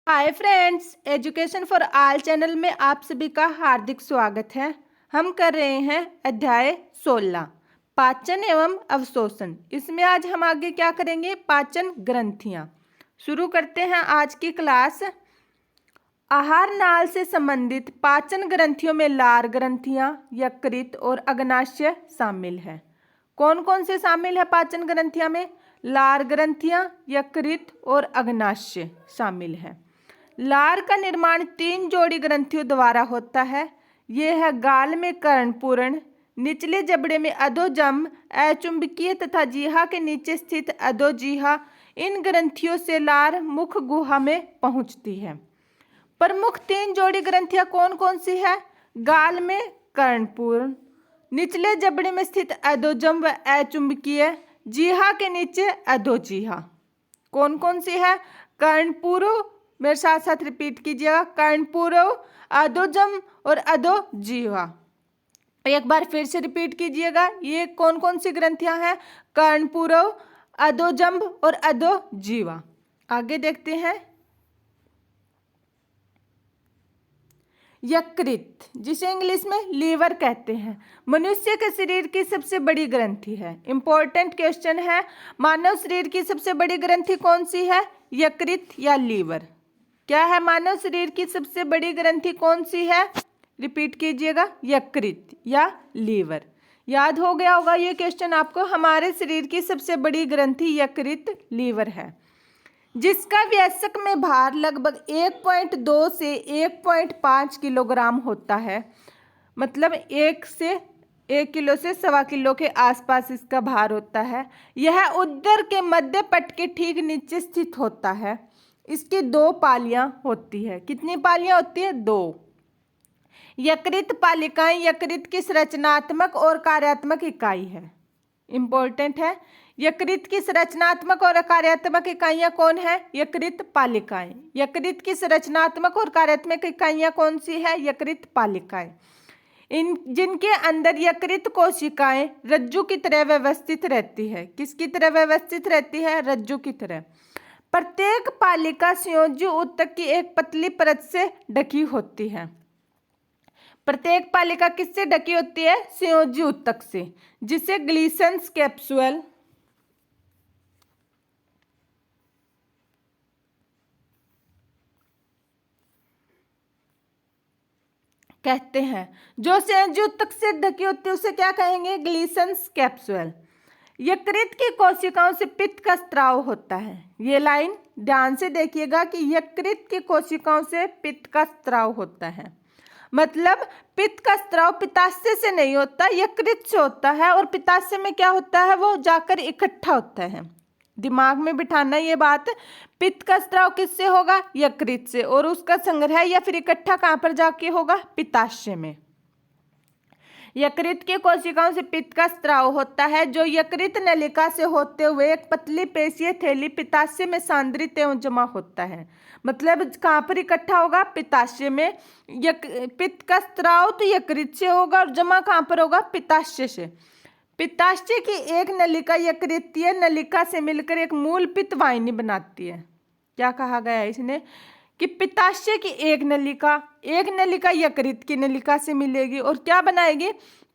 Hi friends, education for all channel में आप सभी का हार्दिक स्वागत है। हम कर रहे हैं अध्याय 16 पाचन एवं अवशोषण। इसमें आज हम आगे क्या करेंगे? पाचन ग्रंथियां। शुरू करते हैं आज की क्लास। आहार नाल से संबंधित पाचन ग्रंथियों में लार ग्रंथियां, यकृत और अग्नाशय शामिल है। कौन कौन से शामिल है पाचन ग्रंथियां में? लार ग्रंथियां, यकृत और अग्नाशय शामिल है। लार का निर्माण 3 जोड़ी ग्रंथियों द्वारा होता है। ये है गाल में कर्णपूरण, निचले जबड़े में अधोजम, अचुंबकीय तथा जीहा के नीचे स्थित अधोजीहा। इन ग्रंथियों से लार मुख गुहा में पहुंचती है। प्रमुख 3 जोड़ी ग्रंथियां कौन कौन सी है? गाल में कर्णपूर्ण, निचले जबड़े में स्थित अधोजम व अचुंबकीय, जीहा के नीचे अधोजीहा। कौन कौन सी है? कर्णपूर्व, मेरे साथ साथ रिपीट कीजिएगा, कर्णपूर्व, अधोजम और अधोजीहा। एक बार फिर से रिपीट कीजिएगा, ये कौन कौन सी ग्रंथियां हैं? कर्णपूर्व, अधोजम और अधोजीवा। आगे देखते हैं। यकृत, जिसे इंग्लिश में लीवर कहते हैं, मनुष्य के शरीर की सबसे बड़ी ग्रंथि है। इंपॉर्टेंट क्वेश्चन है, मानव शरीर की सबसे बड़ी ग्रंथि कौन सी है? यकृत या लीवर? क्या है? मानव शरीर की सबसे बड़ी ग्रंथि कौन सी है? रिपीट कीजिएगा, यकृत या लीवर। याद हो गया होगा ये क्वेश्चन आपको। हमारे शरीर की सबसे बड़ी ग्रंथि यकृत लीवर है, जिसका वयस्क में भार लगभग 1.2 से 1.5 किलोग्राम होता है। मतलब 1 किलो से 1.25 किलो के आसपास इसका भार होता है। यह उदर के मध्य पट के ठीक नीचे स्थित होता है। इसकी 2 पालियां होती है। कितनी पालियां होती है? 2। यकृत पालिकाएं यकृत की संरचनात्मक और कार्यात्मक इकाई है। इंपॉर्टेंट है। यकृत की संरचनात्मक और कार्यात्मक इकाइयां कौन है? यकृत पालिकाएं। यकृत की संरचनात्मक और कार्यात्मक इकाइयां कौन सी है? यकृत पालिकाएं। इन जिनके अंदर यकृत कोशिकाएं रज्जु की तरह व्यवस्थित रहती है। किसकी तरह व्यवस्थित रहती है? रज्जु की तरह। प्रत्येक पालिका संयोजी ऊतक की एक पतली परत से ढकी होती है। प्रत्येक पालिका किससे ढकी होती है? संयोजी ऊतक से, जिसे ग्लीसन्स कैप्सूल कहते हैं। जो संयोजी ऊतक से ढकी होती है उसे क्या कहेंगे? ग्लीसन्स कैप्सूल। यकृत की कोशिकाओं से पित्त का स्त्राव होता है। ये लाइन ध्यान से देखिएगा कि यकृत की कोशिकाओं से पित्त का स्त्राव होता है। मतलब पित्त का स्त्राव पित्ताशय से नहीं होता, यकृत से होता है। और पित्ताशय में क्या होता है? वो जाकर इकट्ठा होता है। दिमाग में बिठाना ये बात। पित्त का स्त्राव किससे होगा? यकृत से। और उसका संग्रह या फिर इकट्ठा कहाँ पर जाके होगा? पित्ताशय में। यकृत की कोशिकाओं से पित्त का स्त्राव होता है, जो यकृत नलिका से होते हुए एक पतली पेशीय थैली पित्ताशय में सांद्रित एवं जमा होता है। मतलब कहाँ पर इकट्ठा होगा? पित्ताशय में। पित्त का स्त्राव तो यकृत से होगा और जमा कहाँ पर होगा? पित्ताशय से। पित्ताशय की एक नलिका यकृतीय नलिका से मिलकर एक मूल पित्त वाहिनी बनाती है। क्या कहा गया है इसने? कि पित्ताशय की एक नलिका यकृत की नलिका से मिलेगी और क्या बनाएगी?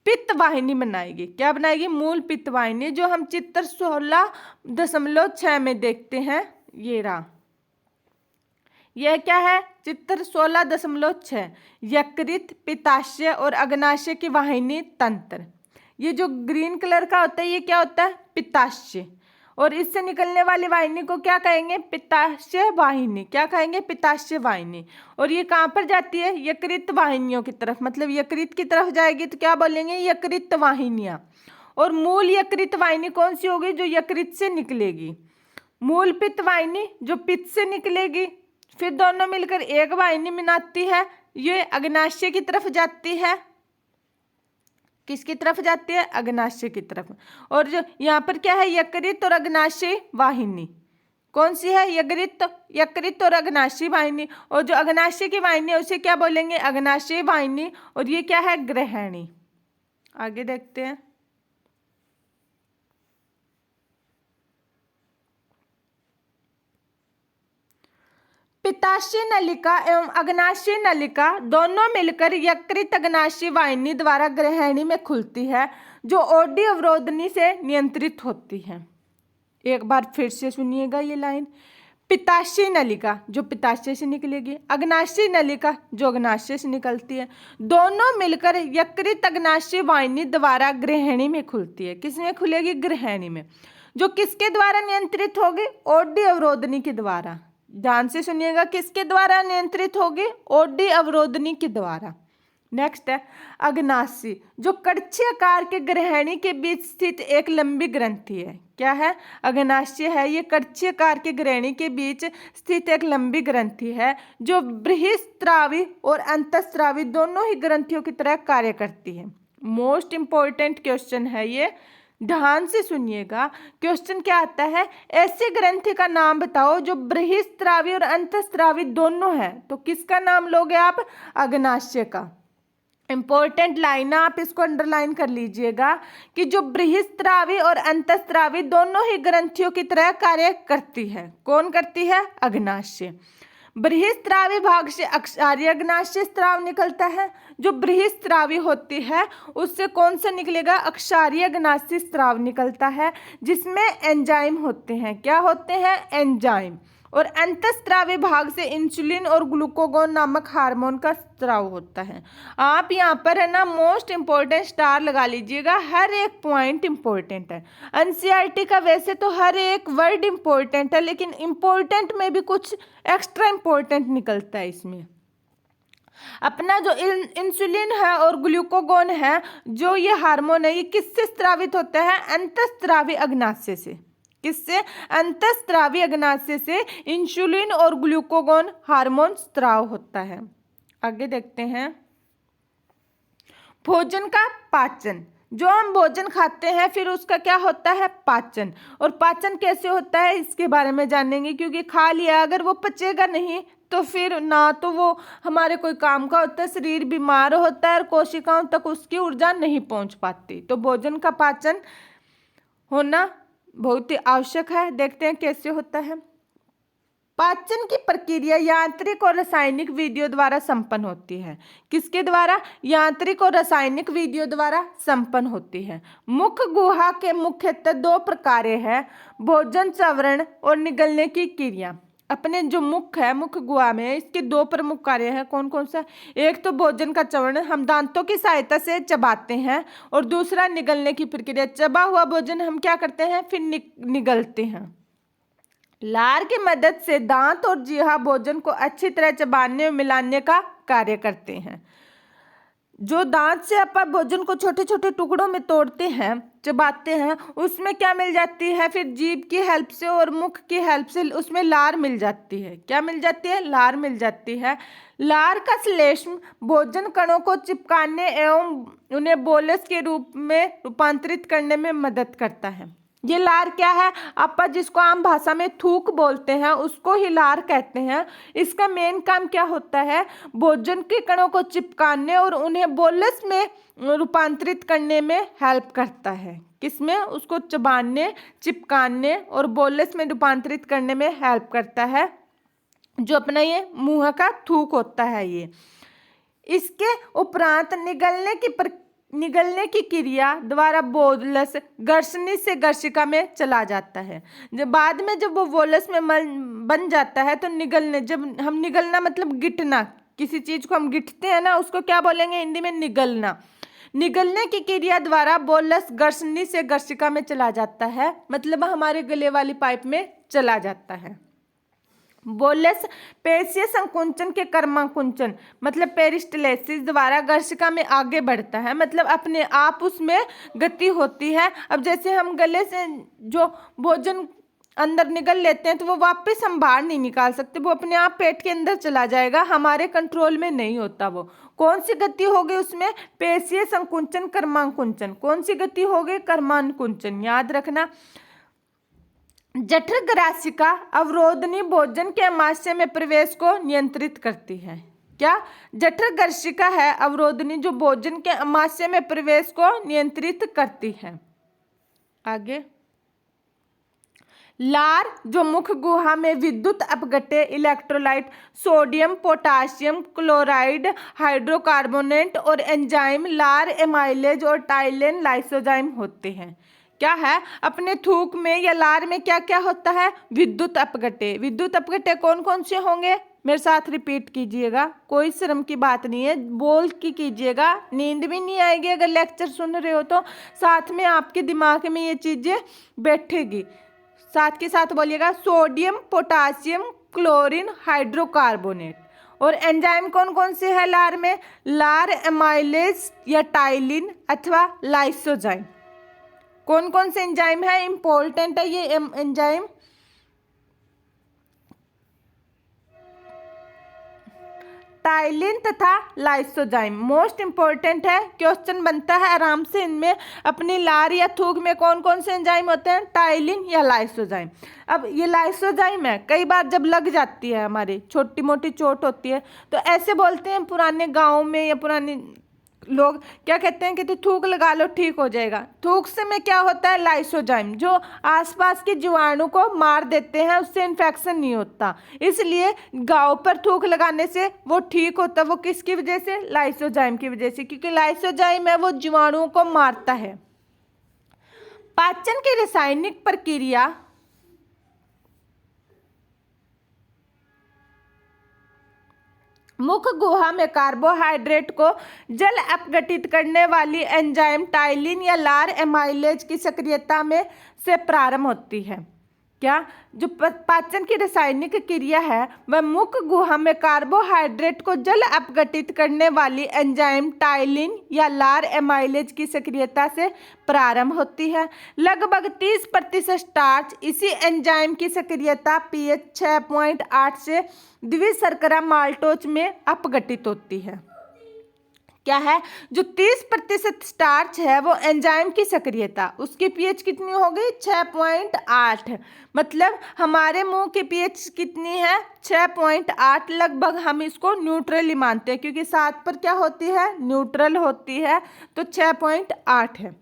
पित्त वाहिनी बनाएगी। क्या बनाएगी? मूल पित्त वाहिनी, जो हम चित्र 16.6 में देखते हैं। ये रहा, यह क्या है? चित्र 16.6। यकृत, पित्ताशय और अग्नाशय की वाहिनी तंत्र। ये जो ग्रीन कलर का होता है ये क्या होता है? पित्ताशय। और इससे निकलने वाली वाहिनी को क्या कहेंगे? पित्ताशय वाहिनी। क्या कहेंगे? पित्ताशय वाहिनी। और ये कहाँ पर जाती है? यकृत वाहिनियों की तरफ। मतलब यकृत की तरफ जाएगी तो क्या बोलेंगे? यकृत वाहिनियां। और मूल यकृत वाहिनी कौन सी होगी? जो यकृत से निकलेगी। मूल पित्त वाहिनी जो पित्त से निकलेगी, फिर दोनों मिलकर एक वाहिनी बनाती है। ये अग्नाशय की तरफ जाती है। किसकी तरफ जाती है? अग्नाशय की तरफ। और जो यहाँ पर क्या है? यकृत और अग्नाशय वाहिनी कौन सी है? यकृत और अग्नाशय वाहिनी। और जो अग्नाशय की वाहिनी है उसे क्या बोलेंगे? अग्नाशय वाहिनी। और ये क्या है? ग्रहणी। आगे देखते हैं। पित्ताशय नलिका एवं अग्नाशय नलिका दोनों मिलकर यकृत अग्नाशय वाहिनी द्वारा ग्रहणी में खुलती है, जो ओडी अवरोधनी से नियंत्रित होती है। एक बार फिर से सुनिएगा ये लाइन। पित्ताशय नलिका जो पित्ताशय से निकलेगी, अग्नाशय नलिका जो अग्नाशय से निकलती है, दोनों मिलकर यकृत अग्नाशय वाहिनी द्वारा ग्रहणी में खुलती है। किसमें खुलेगी? ग्रहणी में। जो किसके द्वारा नियंत्रित होगी? ओडी अवरोधनी के द्वारा। ध्यान से सुनिएगा, किसके द्वारा नियंत्रित होगी? ओडी अवरोधनी के द्वारा। नेक्स्ट है अग्नाशय, जो कड़छी आकार के ग्रहणी के बीच स्थित एक लंबी ग्रंथि है। क्या है? अग्नाशय है, ये कड़छी आकार के ग्रहणी के बीच स्थित एक लंबी ग्रंथि है, जो बृहस्त्रावी और अंतःस्रावी दोनों ही ग्रंथियों की तरह कार्य करती है। मोस्ट इंपॉर्टेंट क्वेश्चन है ये, ध्यान से सुनिएगा। क्वेश्चन क्या आता है? ऐसी ग्रंथि का नाम बताओ जो बृहस्त्रावी और अंतःस्रावी दोनों है। तो किसका नाम लोगे आप? अग्नाशय का। इंपॉर्टेंट लाइन आप इसको अंडरलाइन कर लीजिएगा कि जो बृहस्त्रावी और अंतःस्रावी दोनों ही ग्रंथियों की तरह कार्य करती है। कौन करती है? अग्नाशय। बृहस्त्रावी भाग से अक्षारीय अग्नाशय स्राव निकलता है। जो बृहस्त्रावी होती है उससे कौन सा निकलेगा? अक्षारीय अग्नाशय स्राव निकलता है, जिसमें एंजाइम होते हैं। क्या होते हैं? एंजाइम। और अंतःस्रावी भाग से इंसुलिन और ग्लूकागोन नामक हार्मोन का स्राव होता है। आप यहाँ पर है ना मोस्ट इंपॉर्टेंट स्टार लगा लीजिएगा, हर एक पॉइंट इंपॉर्टेंट है। एनसीईआरटी का वैसे तो हर एक वर्ड इंपॉर्टेंट है, लेकिन इंपॉर्टेंट में भी कुछ एक्स्ट्रा इंपॉर्टेंट निकलता है इसमें। अपना जो इंसुलिन है और ग्लूकागोन है, जो ये हार्मोन है, ये किससे स्रावित होता है? अंतःस्रावी अग्नाशय से। किससे? अंतःस्रावी अग्नाशय से इंसुलिन और ग्लूकागोन हार्मोन स्राव होता है। आगे देखते हैं भोजन का पाचन। जो हम भोजन खाते हैं फिर उसका क्या होता है? पाचन। और पाचन कैसे होता है इसके बारे में जानेंगे, क्योंकि खा लिया अगर वो पचेगा नहीं तो फिर ना तो वो हमारे कोई काम का होता है, शरीर बीमार होता है और कोशिकाओं तक उसकी ऊर्जा नहीं पहुंच पाती। तो भोजन का पाचन होना बहुत ही आवश्यक है। देखते हैं कैसे होता है। पाचन की प्रक्रिया यांत्रिक और रासायनिक विधियों द्वारा संपन्न होती है। किसके द्वारा? यांत्रिक और रासायनिक विधियों द्वारा संपन्न होती है। मुख गुहा के मुख्यतः दो प्रकार है, भोजन चवरण और निगलने की क्रिया। अपने जो मुख है, मुख गुहा में इसके दो प्रमुख कार्य हैं। कौन कौन सा? एक तो भोजन का चवरण, हम दांतों की सहायता से चबाते हैं, और दूसरा निगलने की प्रक्रिया। चबा हुआ भोजन हम क्या करते हैं? फिर निगलते हैं। लार की मदद से दांत और जीवा भोजन को अच्छी तरह चबाने और मिलाने का कार्य करते हैं। जो दांत से अपन भोजन को छोटे छोटे टुकड़ों में तोड़ते हैं, चबाते हैं, उसमें क्या मिल जाती है? फिर जीभ की हेल्प से और मुख की हेल्प से उसमें लार मिल जाती है। क्या मिल जाती है? लार मिल जाती है। लार का श्लेष्म भोजन कणों को चिपकाने एवं उन्हें बोलस के रूप में रूपांतरित करने में मदद करता है। ये लार क्या है? अपन जिसको आम भाषा में थूक बोलते हैं उसको ही लार कहते हैं। इसका मेन काम क्या होता है? भोजन के कणों को चिपकाने और उन्हें बोलस में रूपांतरित करने में हेल्प करता है। किसमें? उसको चबाने, चिपकाने और बोलस में रूपांतरित करने में हेल्प करता है। जो अपना ये मुंह का थूक होता है ये। इसके उपरांत निगलने की क्रिया द्वारा बोलस गर्शनी से गर्शिका में चला जाता है। जब बाद में जब वो बोलस में बन जाता है तो जब हम निगलना मतलब गिटना, किसी चीज को हम गिटते हैं ना, उसको क्या बोलेंगे हिंदी में? निगलना। निगलने की क्रिया द्वारा बोलस गर्शनी से गर्शिका में चला जाता है, मतलब हमारे गले वाली पाइप में चला जाता है। बोलस पेशीय संकुंचन के कर्माकुंचन मतलब पेरिस्टलेसिस द्वारा गर्शिका में आगे बढ़ता है, मतलब अपने आप उसमें गति होती है। अब जैसे हम गले से जो भोजन अंदर निगल लेते हैं तो वो वापस हम बाहर नहीं निकाल सकते, वो अपने आप पेट के अंदर चला जाएगा, हमारे कंट्रोल में नहीं होता। वो कौन सी गति होगी उसमें? पेशीय संकुंचन कर्माकुंचन। कौन सी गति होगी? कर्माकुंचन। याद रखना। जठर ग्रासिका अवरोधनी भोजन के अमाशय में प्रवेश को नियंत्रित करती है। क्या? जठर ग्रासिका है अवरोधनी, जो भोजन के अमाशय में प्रवेश को नियंत्रित करती है। आगे लार जो मुख गुहा में विद्युत अपघट्य electrolyte sodium potassium chloride hydrocarbonate और एंजाइम लार एमाइलेज और टाइलेन लाइसोजाइम होते हैं। क्या है, अपने थूक में या लार में क्या क्या होता है, विद्युत अपघट्य। विद्युत अपघट्य कौन कौन से होंगे, मेरे साथ रिपीट कीजिएगा, कोई शर्म की बात नहीं है, बोल के कीजिएगा, नींद भी नहीं आएगी अगर लेक्चर सुन रहे हो तो, साथ में आपके दिमाग में ये चीज़ें बैठेगी। साथ के साथ बोलिएगा, सोडियम पोटासियम क्लोरीन हाइड्रोकार्बोनेट। और एंजाइम कौन कौन से है लार में, लार एमाइलेज या टाइलिन अथवा लाइसोजाइम। कौन कौन से एंजाइम है, इंपॉर्टेंट है ये एंजाइम, टाइलिन तथा लाइसोजाइम मोस्ट इंपॉर्टेंट है। क्वेश्चन बनता है आराम से इनमें, अपनी लार या थूक में कौन कौन से एंजाइम होते हैं, टाइलिन या लाइसोजाइम। अब ये लाइसोजाइम है, कई बार जब लग जाती है, हमारी छोटी मोटी चोट होती है, तो ऐसे बोलते हैं पुराने गाँव में या पुराने लोग क्या कहते हैं कि थूक लगा लो ठीक हो जाएगा। थूक से में क्या होता है, लाइसोजाइम जो आसपास के जीवाणु को मार देते हैं, उससे इन्फेक्शन नहीं होता, इसलिए घाव पर थूक लगाने से वो ठीक होता। वो किसकी वजह से, लाइसोजाइम की वजह से, क्योंकि लाइसोजाइम है वो जीवाणुओं को मारता है। पाचन की रासायनिक प्रक्रिया मुख गुहा में कार्बोहाइड्रेट को जल अपघटित करने वाली एंजाइम टाइलिन या लार एमाइलेज की सक्रियता में से प्रारंभ होती है। क्या, जो पाचन की रासायनिक क्रिया है वह मुख गुहा में कार्बोहाइड्रेट को जल अपघटित करने वाली एंजाइम टाइलिन या लार एमाइलेज की सक्रियता से प्रारंभ होती है। लगभग 30% स्टार्च इसी एंजाइम की सक्रियता pH 6.8 से द्विशर्करा माल्टोज में अपघटित होती है। क्या है, जो 30% स्टार्च है वो एंजाइम की सक्रियता, उसकी pH कितनी हो गई, 6.8। मतलब हमारे मुंह की pH कितनी है, 6.8। लगभग हम इसको न्यूट्रल ही मानते हैं, क्योंकि 7 पर क्या होती है, न्यूट्रल होती है, तो 6.8 है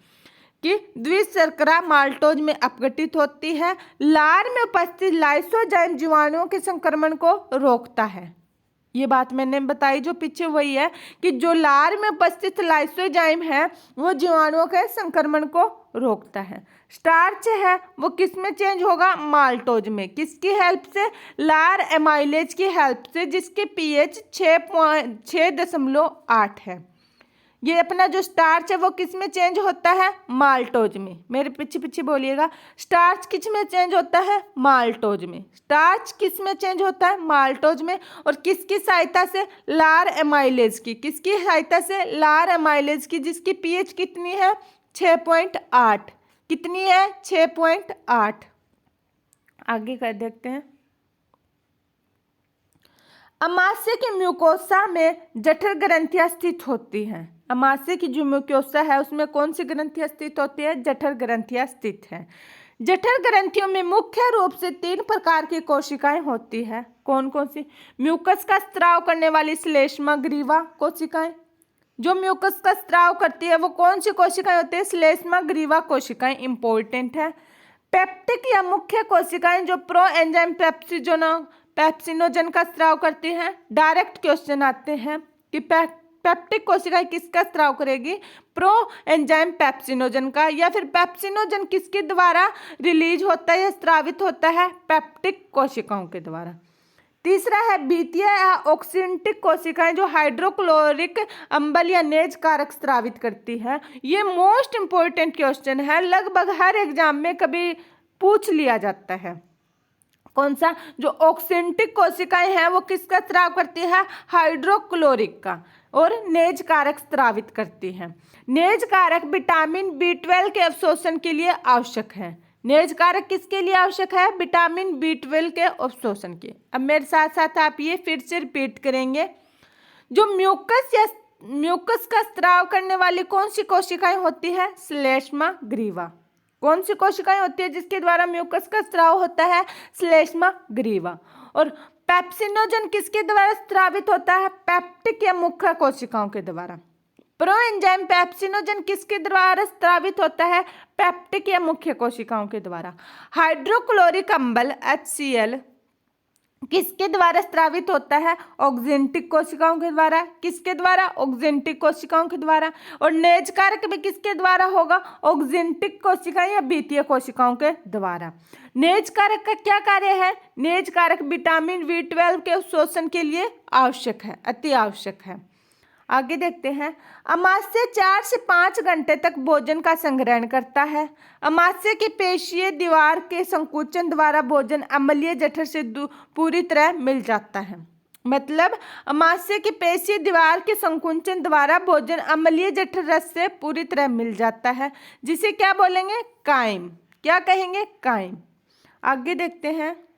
कि द्विशर्करा माल्टोज में अपघटित होती है। लार में उपस्थित लाइसोजाइम जीवाणुओं के संक्रमण को रोकता है। ये बात मैंने बताई जो पीछे, वही है कि जो लार में उपस्थित लाइसोजाइम है वो जीवाणुओं के संक्रमण को रोकता है। स्टार्च है वो किस में चेंज होगा, माल्टोज में। किसकी हेल्प से, लार एमाइलेज की हेल्प से, जिसके pH 6.8 है। ये अपना जो स्टार्च है वो किस में चेंज होता है, माल्टोज में। मेरे पीछे पीछे बोलिएगा, स्टार्च किस में चेंज होता है, माल्टोज में। स्टार्च किस में चेंज होता है, माल्टोज में। और किसकी सहायता से, लार एमाइलेज की। किसकी सहायता से, लार एमाइलेज की, जिसकी pH कितनी है, 6.8। कितनी है, 6.8। आगे कर देखते हैं। अमाशय की म्यूकोसा में जठर ग्रंथियां स्थित होती हैं। अमाशय की जो म्यूकोसा है उसमें कौन सी ग्रंथियां स्थित होती है, जठर ग्रंथियां स्थित हैं। जठर ग्रंथियों में मुख्य रूप से 3 प्रकार की कोशिकाएं होती है। कौन कौन सी, म्यूकस का स्त्राव करने वाली श्लेष्मा ग्रीवा कोशिकाएं। जो म्यूकस का स्त्राव करती है वो कौन सी कोशिकाएं होती है, श्लेष्मा ग्रीवा कोशिकाएं इंपॉर्टेंट है। पेप्टिक या मुख्य कोशिकाएं जो प्रो एंजाइम पेप्सिनोजन का स्त्राव करती हैं। डायरेक्ट क्वेश्चन आते हैं कि पेप्टिक कोशिकाएं किसका स्त्राव करेगी, प्रो एंजाइम पेप्सिनोजन का, या फिर पेप्सिनोजन किसके द्वारा रिलीज होता है या स्त्रावित होता है, पेप्टिक कोशिकाओं के द्वारा। तीसरा है बीतीय या ऑक्सिंटिक कोशिकाएं जो हाइड्रोक्लोरिक अम्ल या नेज कारक स्त्रावित करती है। ये मोस्ट इंपॉर्टेंट क्वेश्चन है, लगभग हर एग्जाम में कभी पूछ लिया जाता है। कौन सा, जो ऑक्सिंटिक कोशिकाएं हैं वो किसका स्त्राव करती है, हाइड्रोक्लोरिक का, और नेज कारक स्त्रावित करती हैं। नेज कारक विटामिन B12 के अवशोषण के लिए आवश्यक है। नेज कारक किसके लिए आवश्यक है, विटामिन B12 के अवशोषण के। अब मेरे साथ साथ आप ये फिर से रिपीट करेंगे। जो म्यूकस का स्त्राव करने वाली कौन सी कोशिकाएं होती है, श्लेष्मा ग्रीवा। कौन सी कोशिकाएं होती है जिसके द्वारा म्यूकस का स्त्राव होता है, श्लेष्मा ग्रीवा। और पेप्सिनोजन किसके द्वारा स्त्रावित होता है, पेप्टिक या मुख्य कोशिकाओं के द्वारा। प्रोएंजाइम पेप्सिनोजन किसके द्वारा स्रावित होता है? पेप्टिक या मुख्य कोशिकाओं के द्वारा। हाइड्रोक्लोरिक अम्ल HCl किसके द्वारा स्रावित होता है? ऑक्जेंटिक कोशिकाओं के द्वारा। किसके द्वारा? ऑक्जेंटिक कोशिकाओं के द्वारा। और नेज कारक भी किसके द्वारा होगा? ऑक्जेंटिक कोशिकाएं या बीतीय कोशिकाओं के द्वारा। नेज कारक का क्या कार्य है? नेज कारक विटामिन B12 के शोषण के लिए आवश्यक है, अति आवश्यक है। आगे देखते हैं। अमाशय 4 से 5 घंटे तक भोजन का संग्रहण करता है। अमाशय की पेशीय दीवार के संकुचन द्वारा भोजन अम्लीय जठर से पूरी तरह मिल जाता है। मतलब अमाशय की पेशीय दीवार के संकुचन द्वारा भोजन अम्लीय जठर रस से पूरी तरह मिल जाता है, जिसे क्या बोलेंगे? काइम। क्या कहेंगे? काइम। आगे देखते हैं।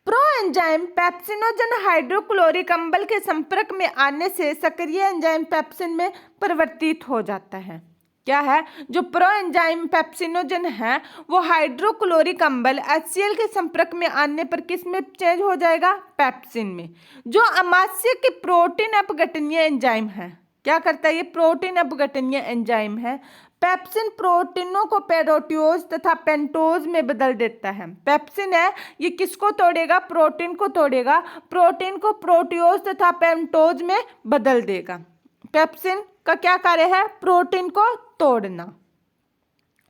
प्रोएंजाइम पेप्सिनोजन हाइड्रोक्लोरिक अम्ल के संपर्क में आने से सक्रिय एंजाइम पेप्सिन में परिवर्तित हो जाता है। क्या है? जो प्रोएंजाइम पेप्सिनोजन है वो हाइड्रोक्लोरिक अम्ल HCl के संपर्क में आने पर किस में चेंज हो जाएगा? पेप्सिन में, जो अमाशय के प्रोटीन अपघटनीय एंजाइम है। क्या करता है? ये प्रोटीन अपघटनीय एंजाइम है। पेप्सिन प्रोटीनों को पेरोटियोज तथा पेंटोज में बदल देता है। पेप्सिन है, ये किसको तोड़ेगा? प्रोटीन को तोड़ेगा, प्रोटीन को प्रोटियोज तथा पेंटोज में बदल देगा। पेप्सिन का क्या कार्य है? प्रोटीन को तोड़ना।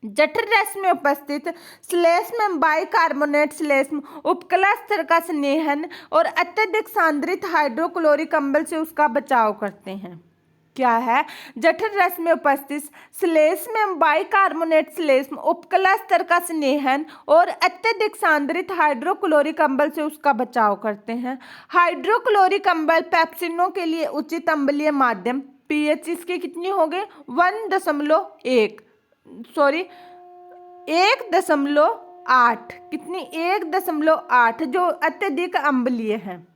जठर रस में उपस्थित श्लेष्म बाइकार्बोनेट श्लेष्म उपकला स्तर का स्नेहन और अत्यधिक सांद्रित हाइड्रोक्लोरिक अम्ल से उसका बचाव करते हैं। क्या है? जठर रस में उपस्थित श्लेष्म बाइकार्बोनेट श्लेष्म उपकला स्तर का स्नेहन और अत्यधिक सांद्रित हाइड्रोक्लोरिक अम्ल से उसका बचाव करते हैं। हाइड्रोक्लोरिक अम्ल पेप्सिनों के लिए उचित अम्लीय माध्यम। pH इसके कितनी हो गए? 1.8 कितनी? 1.8 जो अत्यधिक अम्लीय है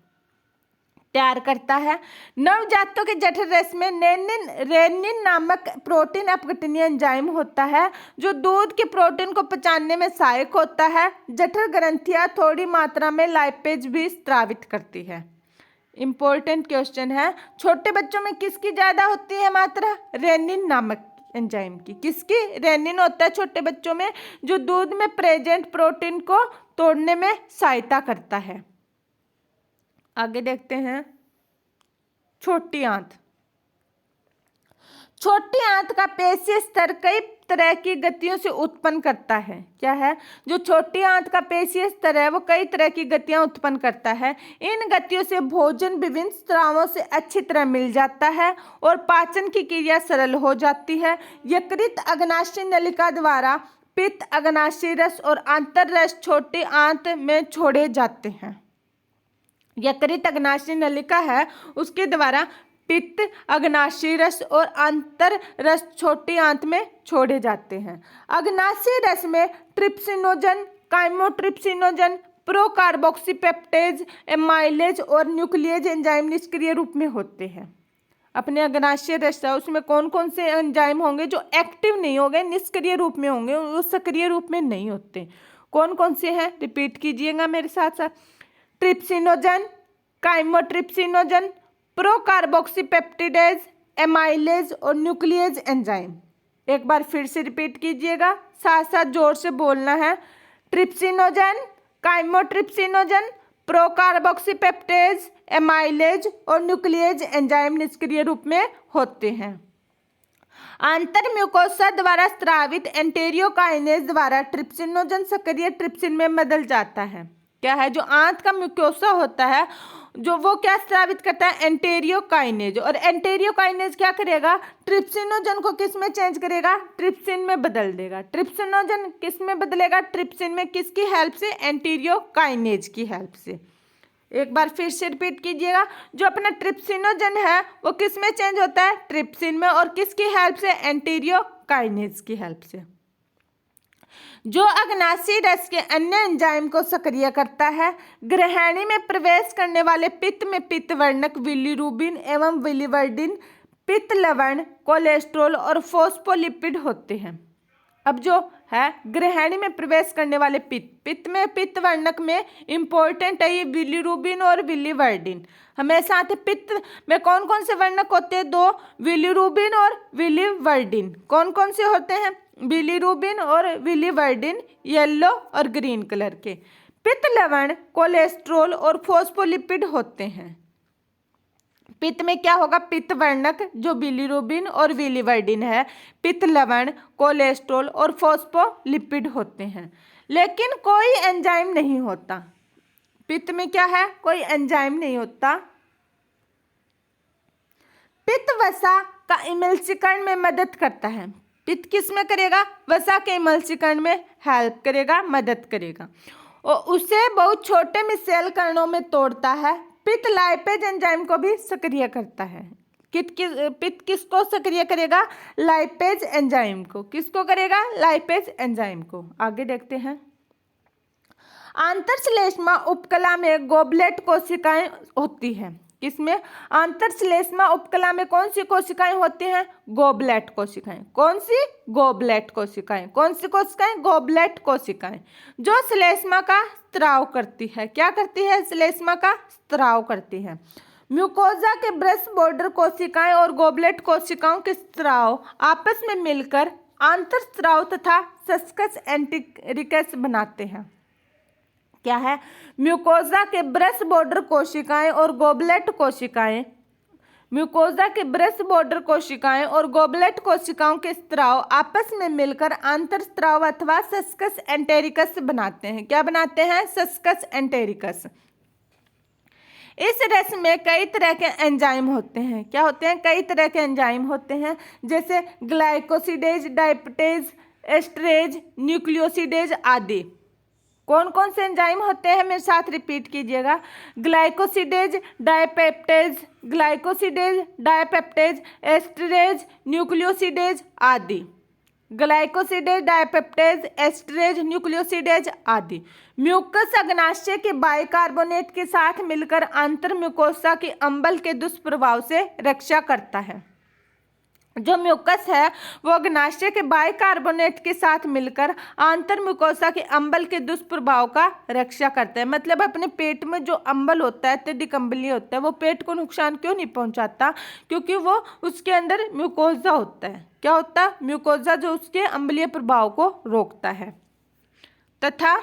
तैयार करता है। नवजातों के जठर रस में रेनिन नामक प्रोटीन अपघटनीय एंजाइम होता है, जो दूध के प्रोटीन को पचाने में सहायक होता है। जठर ग्रंथियां थोड़ी मात्रा में लाइपेज भी स्रावित करती है। इंपॉर्टेंट क्वेश्चन है। छोटे बच्चों में किसकी ज्यादा होती है मात्रा? रेनिन नामक एंजाइम की। किसकी? रेनिन होता है छोटे बच्चों में, जो दूध में प्रेजेंट प्रोटीन को तोड़ने में सहायता करता है। आगे देखते हैं। छोटी आंत। छोटी आंत का पेशीय स्तर कई तरह की गतियों से उत्पन्न करता है। क्या है? जो छोटी आंत का पेशीय स्तर है वो कई तरह की गतियां उत्पन्न करता है। इन गतियों से भोजन विभिन्न स्रावों से अच्छी तरह मिल जाता है और पाचन की क्रिया सरल हो जाती है। यकृत अग्नाशय नलिका द्वारा पित्त, अग्नाशय रस और आंतर रस छोटी आंत में छोड़े जाते हैं। यकृत अग्नाशय नलिका है, उसके द्वारा पित्त, अग्नाशय रस और आंतर रस छोटी आंत में छोड़े जाते हैं। अग्नाशय रस में ट्रिप्सिनोजन, काइमोट्रिप्सिनोजन, प्रोकार्बोक्सीपेप्टेज, एमाइलेज और न्यूक्लियेज एंजाइम निष्क्रिय रूप में होते हैं। अपने अग्नाशय रस है उसमें कौन कौन से एंजाइम होंगे जो एक्टिव नहीं होंगे, निष्क्रिय रूप में होंगे, वो सक्रिय रूप में नहीं होते। कौन कौन से हैं? रिपीट कीजिएगा मेरे साथ साथ। ट्रिप्सिनोजन, काइमोट्रिप्सिनोजन, प्रोकार्बोक्सीपेप्टिडेज, एमाइलेज और न्यूक्लियेज एंजाइम। एक बार फिर से रिपीट कीजिएगा, साथ साथ जोर से बोलना है। ट्रिप्सिनोजन, काइमोट्रिप्सिनोजन, प्रोकार्बोक्सीपेप्टेज, एमाइलेज और न्यूक्लियेज एंजाइम निष्क्रिय रूप में होते हैं। आंतर म्यूकोसा द्वारा स्रावित एंटेरियोकाइनेज द्वारा ट्रिप्सिनोजन सक्रिय ट्रिप्सिन में बदल जाता है। क्या है? जो आंत का म्यूकोसा होता है जो वो क्या स्रावित करता है? एंटेरियोकाइनेज। और एंटेरियोकाइनेज क्या करेगा? ट्रिप्सिनोजन को किस में चेंज करेगा? ट्रिप्सिन में बदल देगा। ट्रिप्सिनोजन किस में बदलेगा? ट्रिप्सिन में। किसकी हेल्प से? एंटेरियोकाइनेज की हेल्प से। एक बार फिर से रिपीट कीजिएगा। जो अपना ट्रिप्सिनोजन है वो किस में चेंज होता है? ट्रिप्सिन में। और किसकी हेल्प से? एंटेरियोकाइनेज की हेल्प से। जो अग्नाशय रस के अन्य एंजाइम को सक्रिय करता है। ग्रहणी में प्रवेश करने वाले पित्त में पित्त वर्णक बिलीरुबिन एवं बिलीवर्डिन, पित्त लवण, कोलेस्ट्रॉल और फॉस्फोलिपिड होते हैं। अब जो है ग्रहणी में प्रवेश करने वाले पित्त में पित्त वर्णक में इंपॉर्टेंट है ये बिलीरुबिन और बिलीवर्डिन हमेशा आते। पित्त में कौन कौन से वर्णक होते हैं? दो, बिलीरुबिन और बिलीवर्डिन। कौन कौन से होते हैं? बिलीरुबिन और बिलीवर्डिन, येलो और ग्रीन कलर के। पित्त लवण कोलेस्ट्रॉल और फॉस्फोलिपिड होते हैं। पित्त में क्या होगा? पित्त वर्णक जो बिलीरुबिन और बिलीवर्डिन है, पित्त लवण, कोलेस्ट्रॉल और फॉस्फोलिपिड होते हैं। लेकिन कोई एंजाइम नहीं होता। पित्त में क्या है? कोई एंजाइम नहीं होता। पित्त वसा का इमल्सीकरण में मदद करता है। पित्त किस में करेगा? वसा के इमल्सीकरण में हेल्प करेगा, मदद करेगा और उसे बहुत छोटे में सेल कणों में तोड़ता है। पित्त लाइपेज एंजाइम को भी सक्रिय करता है। पित्त किसको सक्रिय करेगा? लाइपेज एंजाइम को। किसको करेगा? लाइपेज एंजाइम को। आगे देखते हैं। आंतरश्लेष्मा उपकला में गोबलेट कोशिकाएं होती हैं। किसमें? आंतरश्लेष्मा उपकला में कौन सी कोशिकाएं होती हैं? गोबलेट कोशिकाएं। कौन सी? गोबलेट कोशिकाएं। कौन सी कोशिकाएं? गोबलेट कोशिकाएं जो श्लेष्मा का स्त्राव करती है। क्या करती है? श्लेष्मा का स्त्राव करती है। म्यूकोजा के ब्रश बॉर्डर कोशिकाएं और गोबलेट कोशिकाओं के स्त्राव आपस में मिलकर आंतरस्त्राव तथा सस्कस एंटीरिकस बनाते हैं। क्या है? म्यूकोजा के ब्रश बॉर्डर कोशिकाएं और गोबलेट कोशिकाएं, म्यूकोजा के ब्रश बॉर्डर कोशिकाएं और गोबलेट कोशिकाओं के स्त्राव आपस में मिलकर आंतरस्त्राव अथवा सस्कस एंटेरिकस बनाते हैं। क्या बनाते हैं? सस्कस एंटेरिकस। इस रस में कई तरह के एंजाइम होते हैं। क्या होते हैं? कई तरह के एंजाइम होते हैं, जैसे ग्लाइकोसिडेज, डायप्टेज, एस्टरेज, न्यूक्लियोसिडेज आदि। कौन कौन से एंजाइम होते हैं? मेरे साथ रिपीट कीजिएगा। ग्लाइकोसिडेज, डायपेप्टेज, ग्लाइकोसिडेज, डायपेप्टेज, एस्टरेज, न्यूक्लियोसिडेज आदि। ग्लाइकोसिडेज, डायपेप्टेज, एस्टरेज, न्यूक्लियोसिडेज आदि म्यूकस अग्नाशय के बाइकार्बोनेट के साथ मिलकर आंतर म्यूकोसा के अम्ल के दुष्प्रभाव से रक्षा करता है। जो म्यूकस है वो अग्नाशय के बाइकार्बोनेट के साथ मिलकर आंतर म्यूकोसा के अम्ल के दुष्प्रभाव का रक्षा करता है। मतलब अपने पेट में जो अम्ल होता है, अत्यधिक अम्लीय होता है, वो पेट को नुकसान क्यों नहीं पहुंचाता? क्योंकि वो उसके अंदर म्यूकोजा होता है। क्या होता है? म्यूकोजा, जो उसके अम्लीय प्रभाव को रोकता है। तथा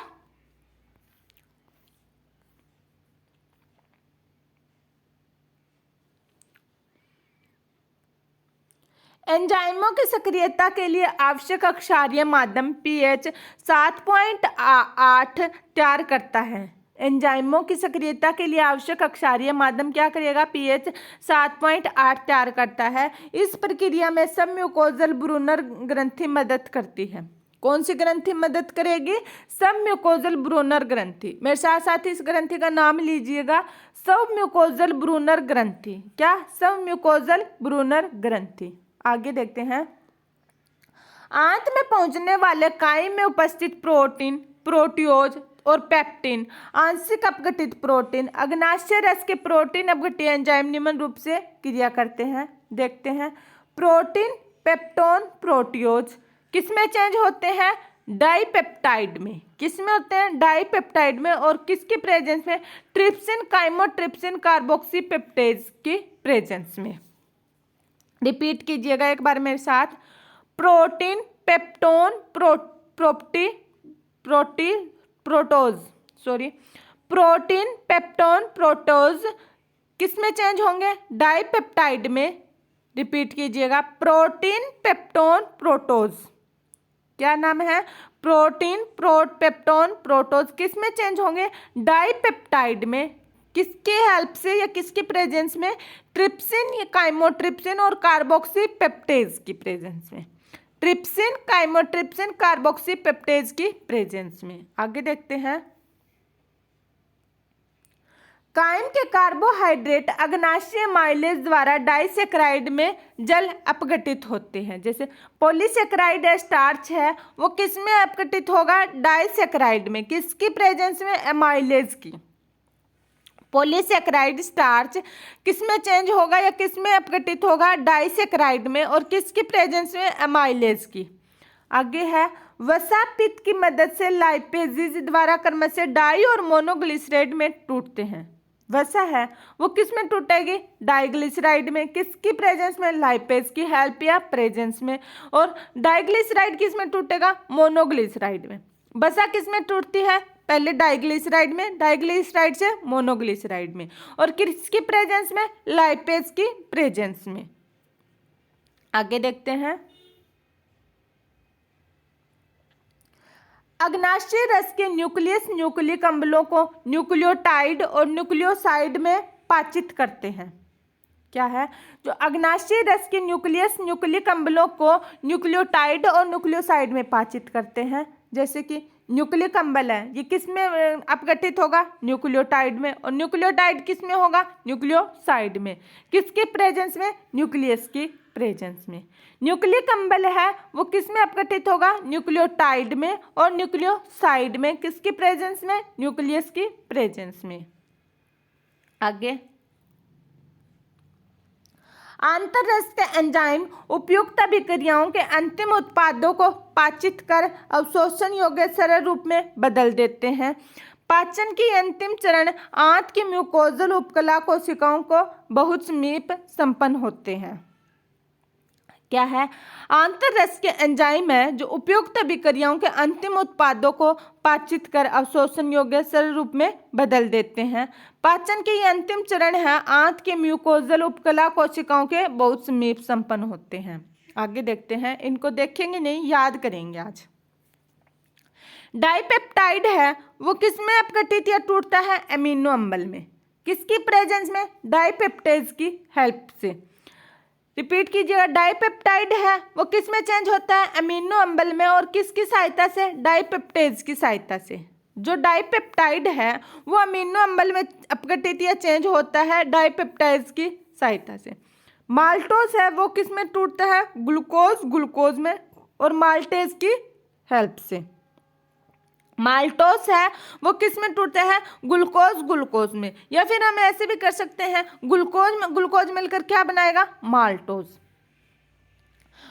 एंजाइमों की सक्रियता के लिए आवश्यक क्षारीय माध्यम पीएच 7.8 तैयार करता है। एंजाइमों की सक्रियता के लिए आवश्यक क्षारीय माध्यम क्या करेगा? पीएच 7.8 तैयार करता है। इस प्रक्रिया में सब म्यूकोजल ब्रूनर ग्रंथि मदद करती है। कौन सी ग्रंथि मदद करेगी? सब म्यूकोजल ब्रूनर ग्रंथि। मेरे साथ साथ इस ग्रंथि का नाम लीजिएगा, सब म्यूकोजल ब्रूनर ग्रंथि। क्या? सब म्यूकोजल ब्रूनर ग्रंथि। आगे देखते हैं। आंत में पहुंचने वाले काई में उपस्थित प्रोटीन, प्रोटियोज और पेप्टिन, आंशिक अपघटित प्रोटीन, अग्नाशय रस के प्रोटीन अपघटीय एंजाइम निम्न रूप से क्रिया करते हैं। देखते हैं। प्रोटीन, पेप्टोन, प्रोटियोज किस में चेंज होते हैं? डाइपेप्टाइड में। किस में होते हैं? डाइपेप्टाइड में। और किसकी प्रेजेंस में? ट्रिप्सिन, काइमोट्रिप्सिन, कार्बोक्सीपेप्टेज की प्रेजेंस में। रिपीट कीजिएगा एक बार मेरे साथ। Protein, peptone, protein, peptone, proteose किस में चेंज होंगे? डाइपेप्टाइड में। रिपीट कीजिएगा। Protein, peptone, proteose. क्या नाम है? प्रोटीन, पेप्टोन, प्रोटोज किस में चेंज होंगे? डाइपेप्टाइड में। किसके हेल्प से या किसकी प्रेजेंस में? ट्रिप्सिन या काइमोट्रिप्सिन और कार्बोक्सीपेप्टेज की प्रेजेंस में। ट्रिप्सिन, काइमोट्रिप्सिन, कार्बोक्सीपेप्टेज की प्रेजेंस में। आगे देखते हैं। कायम के कार्बोहाइड्रेट अग्नाशय माइलेज द्वारा डाइसेक्राइड में जल अपघटित होते हैं। जैसे पॉलीसेक्राइड स्टार्च है, वो किस में अपघटित होगा? डाइसेक्राइड में। किसकी प्रेजेंस में? एमाइलेज की। पॉलीसेक्राइड स्टार्च किस में चेंज होगा या किस में अपघटित होगा? डाइसेक्राइड में। और किसकी प्रेजेंस में? एमाइलेज की। आगे है। वसा पित्त की मदद से लाइपेजेज द्वारा क्रमशः डाई और मोनोग्लिसराइड में टूटते हैं। वसा है वो किस में टूटेगी? डाइग्लिसराइड में। किसकी प्रेजेंस में? लाइपेज की हेल्प या प्रेजेंस में। और डाइग्लिसराइड किस में टूटेगा? मोनोग्लिसराइड में। वसा किस में टूटती है? पहले डाइग्लिसराइड में, डाइग्लिसराइड से मोनोग्लिसराइड में, और किसकी प्रेजेंस में? लाइपेज की प्रेजेंस में। आगे देखते हैं। अग्नाशय रस के न्यूक्लियस न्यूक्लिक अम्लों को न्यूक्लियोटाइड और न्यूक्लियोसाइड में पाचित करते हैं। क्या है? जो अग्नाशय रस के न्यूक्लियस न्यूक्लिक अम्लों को न्यूक्लियोटाइड और न्यूक्लियोसाइड में पाचित करते हैं। जैसे कि न्यूक्लिक अम्ल है, ये किस में अपघटित होगा? न्यूक्लियोटाइड में। और न्यूक्लियोटाइड किस में होगा? न्यूक्लियोसाइड में। किसके प्रेजेंस में? न्यूक्लियस की प्रेजेंस में। न्यूक्लिक अम्ल है वो किस में अपघटित होगा? न्यूक्लियोटाइड में। और न्यूक्लियोसाइड में किसकी प्रेजेंस में? न्यूक्लियस की प्रेजेंस में। आगे, आंतररस के एंजाइम उपयुक्त अभिक्रियाओं के अंतिम उत्पादों को पाचित कर अवशोषण योग्य सरल रूप में बदल देते हैं। पाचन की अंतिम चरण आंत की म्यूकोजल उपकला कोशिकाओं को बहुत समीप संपन्न होते हैं। क्या है? आंतररस के एंजाइम है जो उपयुक्त अभिक्रियाओं के अंतिम उत्पादों को पाचित कर अवशोषण योग्य सरल रूप में बदल देते हैं। पाचन के ये अंतिम चरण है आंत के म्यूकोजल उपकला कोशिकाओं के बहुत समीप संपन्न होते हैं। आगे देखते हैं, इनको देखेंगे नहीं, याद करेंगे आज। डाइपेप्टाइड है वो किस में अपघटित या टूटता है? अमीनो अम्ल में। किसकी प्रेजेंस में? डाइपेप्टेज की हेल्प से। रिपीट कीजिएगा, डाइपेप्टाइड है वो किस में चेंज होता है? अमीनो अम्ल में। और किसकी सहायता से? डाइपेप्टेज की सहायता से। जो डाइपेप्टाइड है वो अमीनो अम्ल में अपघटित या चेंज होता है डाइपेप्टाइज की सहायता से। माल्टोज है वो किस में टूटता है? ग्लूकोज में और माल्टेज की हेल्प से। माल्टोस है वो किस में टूटता है? ग्लूकोज में। या फिर हम ऐसे भी कर सकते हैं, ग्लूकोज मिलकर क्या बनाएगा? माल्टोज।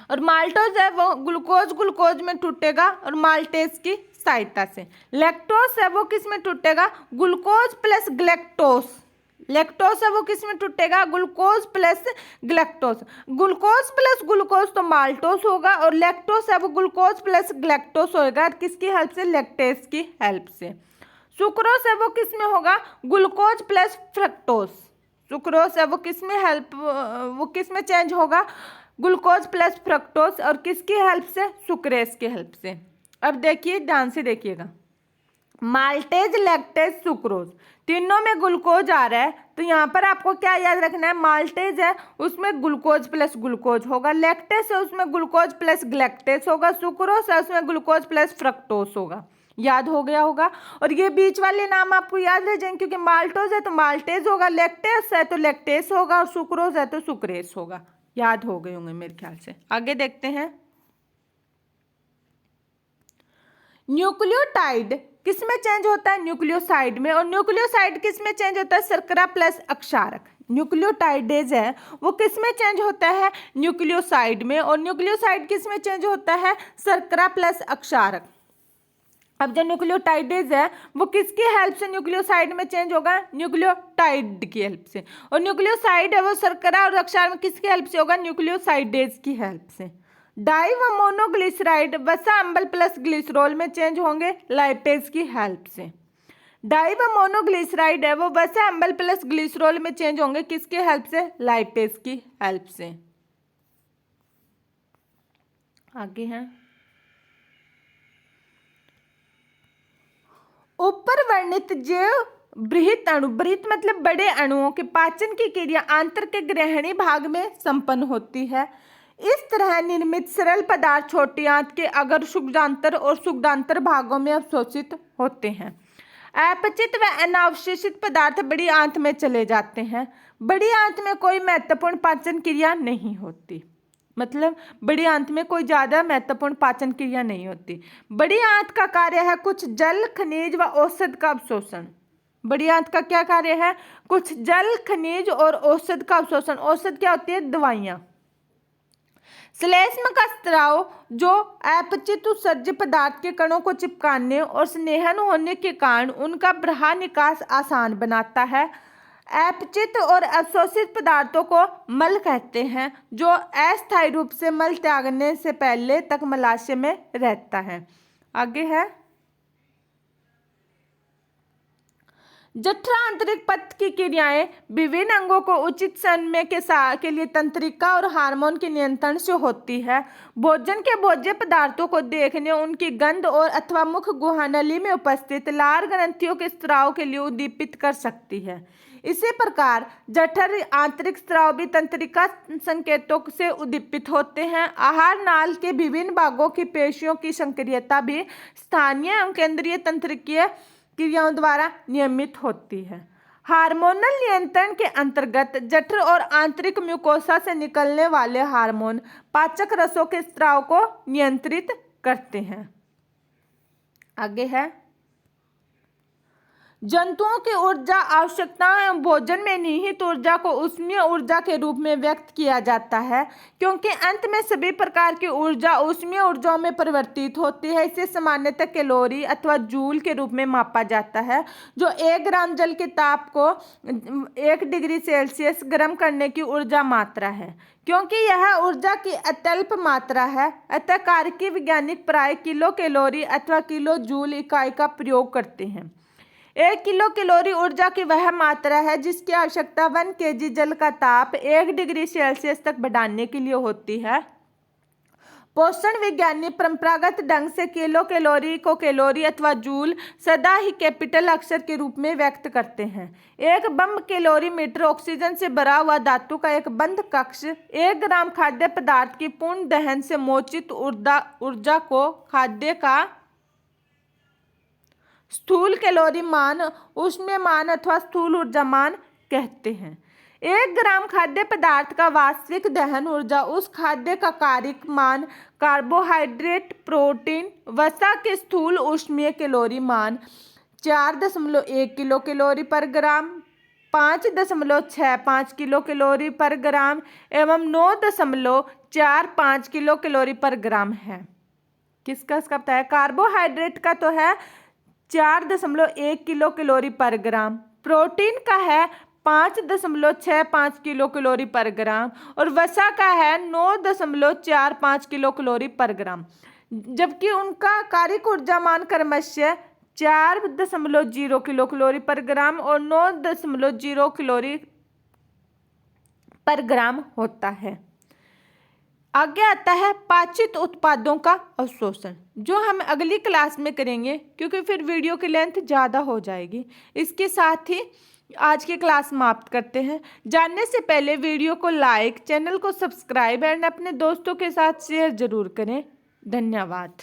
और माल्टोज है वो ग्लूकोज में टूटेगा और माल्टेज की सहायता से। लैक्टोस है वो किस में टूटेगा? Glucose plus ग्लैक्टोस। लैक्टोस है वो किस में टूटेगा? Glucose plus galactose. Glucose plus glucose तो माल्टोस होगा, और लैक्टोस है वो ग्लूकोज प्लस ग्लैक्टोस होगा। किसकी हेल्प से? लैक्टेज की हेल्प से। सुक्रोज है वो किस में होगा? Glucose plus fructose. सुक्रोज है वो किस में चेंज होगा? Glucose plus fructose. और किसकी हेल्प से? सुक्रेज की हेल्प से। अब देखिए, ध्यान से देखिएगा, माल्टेज, लैक्टेज, सुक्रोज, तीनों में ग्लूकोज आ रहा है, तो यहाँ पर आपको क्या याद रखना है? माल्टेज है उसमें ग्लूकोज प्लस ग्लूकोज होगा, लैक्टेज है उसमें ग्लूकोज प्लस ग्लैक्टेज होगा, सुक्रोज है उसमें ग्लूकोज प्लस फ्रक्टोस होगा। याद हो गया होगा। और ये बीच वाले नाम आपको याद रह जाएंगे, क्योंकि माल्टोज है तो माल्टेज होगा, लैक्टेज है तो लैक्टेज होगा, और सुक्रोज है तो सुक्रेज होगा। याद हो गए होंगे मेरे ख्याल से। आगे देखते हैं। न्यूक्लियोटाइड किस में चेंज होता है? न्यूक्लियोसाइड में। और न्यूक्लियोसाइड किस में चेंज होता है? शर्करा प्लस अक्षारक। न्यूक्लियोटाइडेज है वो किस में चेंज होता है? न्यूक्लियोसाइड में। और न्यूक्लियोसाइड किस में चेंज होता है? शर्करा प्लस अक्षारक। अब जो न्यूक्लियोटाइडेज है वो किसकी हेल्प से न्यूक्लियोसाइड में चेंज होगा? न्यूक्लियोटाइड की हेल्प से। और न्यूक्लियोसाइड है वो शर्करा और अक्षार में किसकी हेल्प से होगा? न्यूक्लियोसाइडेज की हेल्प से। डाई व मोनोग्लिसराइड वसा अम्ल प्लस ग्लिसरॉल में चेंज होंगे लाइपेज की हेल्प से। डाई व मोनोग्लिसराइड है वो वसा अम्ल प्लस ग्लिसरॉल में चेंज होंगे किसकी हेल्प से? लाइपेज की हेल्प से। आगे हैं, ऊपर वर्णित जैव बृहत अणु, बृहत मतलब बड़े अणुओं के पाचन की क्रिया आंतर के ग्रहणी भाग में संपन्न होती है। इस तरह निर्मित सरल पदार्थ छोटी आंत के अगर शुक्रांतर और शुक्रांतर भागों में अवशोषित होते हैं। अपचित व अनावशेषित पदार्थ बड़ी आंत में चले जाते हैं। बड़ी आंत में कोई महत्वपूर्ण पाचन क्रिया नहीं होती, मतलब बड़ी आंत में कोई ज़्यादा महत्वपूर्ण पाचन क्रिया नहीं होती। बड़ी आंत का कार्य है कुछ जल, खनिज व औषध का अवशोषण। बड़ी आंत का क्या कार्य है? कुछ जल, खनिज और औषध का अवशोषण। औषध क्या होती है? दवाइयाँ। श्लेष्म का स्राव जो अपचित उत्सर्ज्य पदार्थ के कणों को चिपकाने और स्नेहन होने के कारण उनका बाहर निकास आसान बनाता है। अपचित और अवशोषित पदार्थों को मल कहते हैं, जो अस्थायी रूप से मल त्यागने से पहले तक मलाशय में रहता है। आगे है जठर आंतरिक पथ की क्रियाएं विभिन्न अंगों को उचित समय के लिए तंत्रिका और हार्मोन के नियंत्रण से होती है। भोजन के भोज्य पदार्थों को देखने, उनकी गंध और अथवा मुख गुहानली में उपस्थित लार ग्रंथियों के स्राव के लिए उद्दीपित कर सकती है। इसी प्रकार जठर आंतरिक स्राव भी तंत्रिका संकेतों से उद्दीपित होते हैं। आहार नाल के विभिन्न भागों की पेशियों की सक्रियता भी स्थानीय एवं केंद्रीय तंत्रिकीय क्रियाओं द्वारा नियमित होती है। हार्मोनल नियंत्रण के अंतर्गत जठर और आंतरिक म्यूकोसा से निकलने वाले हार्मोन पाचक रसों के स्राव को नियंत्रित करते हैं। आगे है जंतुओं की ऊर्जा आवश्यकताओं एवं भोजन में निहित ऊर्जा को ऊष्मीय ऊर्जा के रूप में व्यक्त किया जाता है, क्योंकि अंत में सभी प्रकार की ऊर्जा ऊष्मीय ऊर्जाओं में परिवर्तित होती है। इसे सामान्यतः कैलोरी अथवा जूल के रूप में मापा जाता है, जो 1 ग्राम जल के ताप को 1 डिग्री सेल्सियस गर्म करने की ऊर्जा मात्रा है। क्योंकि यह ऊर्जा की अत्यल्प मात्रा है, अतः कार्यकीय वैज्ञानिक प्राय किलो कैलोरी अथवा किलो जूल इकाई का प्रयोग करते हैं। 1 किलो कैलोरी ऊर्जा की वह मात्रा है जिसकी आवश्यकता 1 kg जल का ताप 1 डिग्री सेल्सियस तक बढ़ाने के लिए होती है। पोषण विज्ञानी परंपरागत ढंग से किलो कैलोरी को कैलोरी अथवा जूल सदा ही कैपिटल अक्षर के रूप में व्यक्त करते हैं। 1 बम कैलोरीमीटर ऑक्सीजन से भरा हुआ धातु का एक बंद कक्ष 1 ग्राम खाद्य पदार्थ की पूर्ण दहन से मोचित ऊर्जा को खाद्य का स्थूल कैलोरी मान, ऊष्मीय मान अथवा स्थूल ऊर्जा मान कहते हैं। 1 ग्राम खाद्य पदार्थ का वास्तविक दहन ऊर्जा उस खाद्य का कारिक मान, कार्बोहाइड्रेट, प्रोटीन, वसा के स्थूल ऊष्मीय कैलोरी मान 4.1 किलो कैलोरी पर ग्राम, 5.65 किलो कैलोरी पर ग्राम एवं 9.45 किलो कैलोरी पर ग्राम है। किसका इसका पता है? कार्बोहाइड्रेट का तो है 4.1 किलो कैलोरी पर ग्राम, प्रोटीन का है 5.65 किलो कैलोरी पर ग्राम और वसा का है 9.45 किलो कैलोरी पर ग्राम, जबकि उनका कारिक ऊर्जा मान क्रमशः 4.0 किलो कैलोरी पर ग्राम और 9.0 कैलोरी पर ग्राम होता है। आगे आता है पाचित उत्पादों का अवशोषण, जो हम अगली क्लास में करेंगे क्योंकि फिर वीडियो की लेंथ ज़्यादा हो जाएगी। इसके साथ ही आज की क्लास समाप्त करते हैं। जानने से पहले वीडियो को लाइक, चैनल को सब्सक्राइब एंड अपने दोस्तों के साथ शेयर जरूर करें। धन्यवाद।